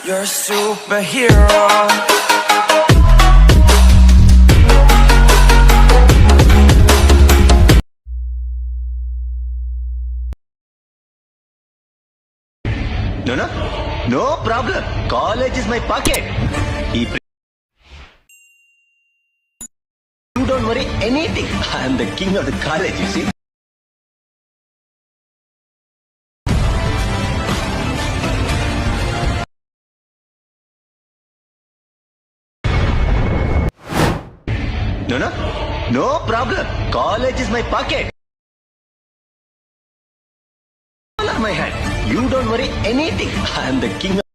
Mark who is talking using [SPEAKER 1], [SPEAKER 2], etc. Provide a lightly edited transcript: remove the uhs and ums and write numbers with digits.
[SPEAKER 1] You're a superhero.
[SPEAKER 2] No problem. College is my pocket. You don't worry anything. I am the king of the college, you see. No problem. College is my pocket. All of my hand. You don't worry anything. I am the king of